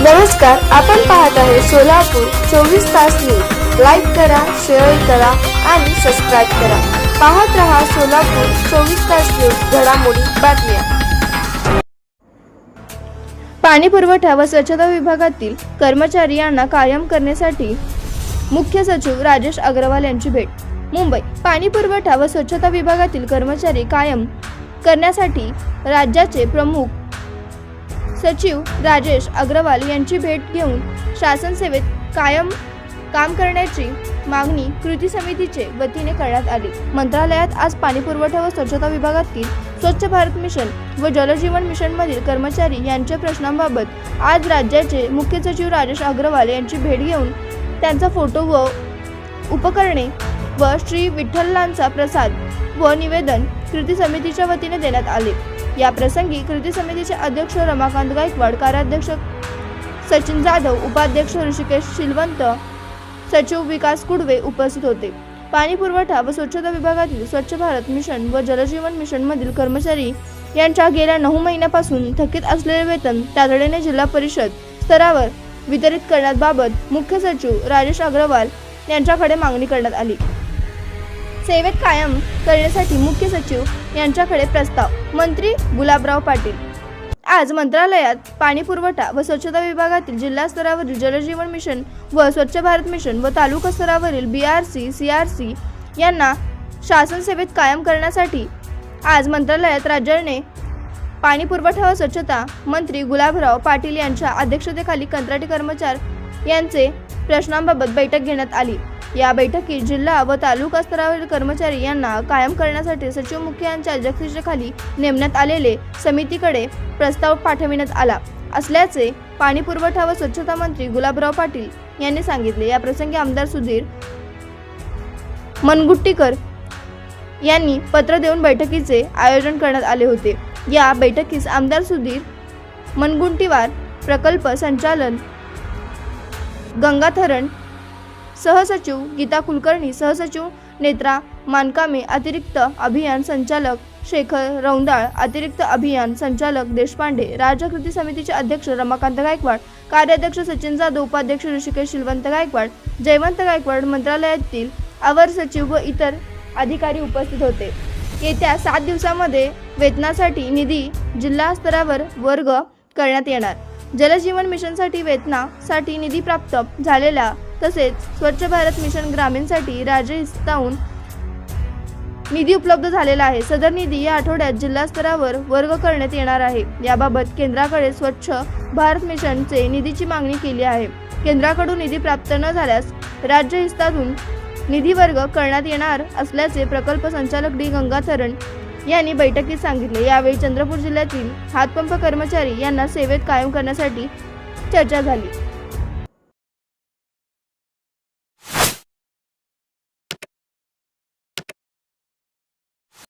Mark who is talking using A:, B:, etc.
A: नमस्कार, आपण पाहत आहे सोलापूर 24 तास न्यूज। लाईक करा, शेअर करा आणि सबस्क्राइब करा। पाहत रहा सोलापूर 24 तास न्यूज, घडामोडी बातम्या। पाणी पुरवठा व स्वच्छता विभागातील कर्मचारी यांना कायम करण्यासाठी मुख्य सचिव राजेश अग्रवाल यांची भेट। मुंबई पाणी पुरवठा व स्वच्छता विभागातील कर्मचारी कायम करण्यासाठी राज्याचे प्रमुख सचिव राजेश अग्रवाल यांची भेट घेऊन शासन सेवेत कायम काम करण्याची मागणी कृती समितीचे वतीने करण्यात आली। मंत्रालयात आज पाणी पुरवठा व स्वच्छता विभागातील स्वच्छ भारत मिशन व जल जीवन मिशन मधील कर्मचारी यांच्या प्रश्नांबाबत आज राज्याचे मुख्य सचिव राजेश अग्रवाल यांची भेट घेऊन त्यांचा फोटो व उपकरणे व श्री विठ्ठलांचा प्रसाद व निवेदन कृती समितीच्या वतीने देण्यात आले। या प्रसंगी कृती समितीचे अध्यक्ष रमाकांत गायकवाड, कार्याध्यक्ष सचिन जाधव, उपाध्यक्ष ऋषिकेश शिलवंत, सचिव विकास कुडवे उपस्थित होते। पाणी पुरवठा व स्वच्छता विभागातील स्वच्छ भारत मिशन व जलजीवन मिशन मधील कर्मचारी यांच्या गेल्या 9 महिन्यापासून थकीत असलेले वेतन तातडीने जिल्हा परिषद स्तरावर वितरित करण्याबाबत मुख्य सचिव राजेश अग्रवाल यांच्याकडे मागणी करण्यात आली। सेवेत कायम करण्यासाठी मुख्य सचिव यांच्याकडे प्रस्ताव। मंत्री गुलाबराव पाटील आज मंत्रालयात पाणी पुरवठा व स्वच्छता विभागातील जिल्हा स्तरावरील जलजीवन मिशन व स्वच्छ भारत मिशन व तालुका स्तरावरील BRC CRC यांना शासन सेवेत कायम करण्यासाठी आज मंत्रालयात राज्याने पाणी पुरवठा व स्वच्छता मंत्री गुलाबराव पाटील यांच्या अध्यक्षतेखाली कंत्राटी कर्मचारी यांचे प्रश्नांबाबत बैठक घेण्यात आली। या बैठकीत जिल्हा व तालुका स्तरावरील कर्मचारी यांना कायम करण्यासाठी सचिव मुख्य यांच्या अध्यक्षतेखाली नेमण्यात आलेले समितीकडे प्रस्ताव पाठविण्यात आला असल्याचे पाणी पुरवठा व स्वच्छता मंत्री गुलाबराव पाटील यांनी सांगितले। या प्रसंगी आमदार सुधीर मुनगंटीवार यांनी पत्र देऊन बैठकीचे आयोजन करण्यात आले होते। या बैठकीस आमदार सुधीर मुनगंटीवार, प्रकल्प संचालन गंगाथरण, सहसचिव गीता कुलकर्णी, सहसचिव नेत्रा मानकामे, अतिरिक्त अभियान संचालक शेखर रौंदाळ, अतिरिक्त अभियान संचालक देशपांडे, राज्य कृती समितीचे अध्यक्ष रमाकांत गायकवाड, कार्याध्यक्ष सचिन जाधव, उपाध्यक्ष ऋषिकेश शिलवंत गायकवाड, जयवंत गायकवाड, मंत्रालयातील अवर सचिव व इतर अधिकारी उपस्थित होते। येत्या 7 दिवसांमध्ये वेतनासाठी निधी जिल्हा स्तरावर वर्ग करण्यात येणार। जलजीवन मिशनसाठी वेतनासाठी निधी प्राप्त झालेला तसेच स्वच्छ भारत मिशन ग्रामीणसाठी राज्य हिस्सातून निधी उपलब्ध झालेला आहे। सदर निधी या आठवड्यात जिल्हा स्तरावर वर्ग करण्यात येणार आहे। याबाबत केंद्राकडे स्वच्छ भारत मिशनचे निधीची मागणी केली आहे। केंद्राकडून निधी प्राप्त न झाल्यास राज्य हिस्सातून निधी वर्ग करण्यात येणार असल्याचे प्रकल्प संचालक डी गंगाथरण यांनी बैठकीत सांगितले। यावेळी चंद्रपूर जिल्ह्यातील हातपंप कर्मचारी यांना सेवेत कायम करण्यासाठी चर्चा झाली।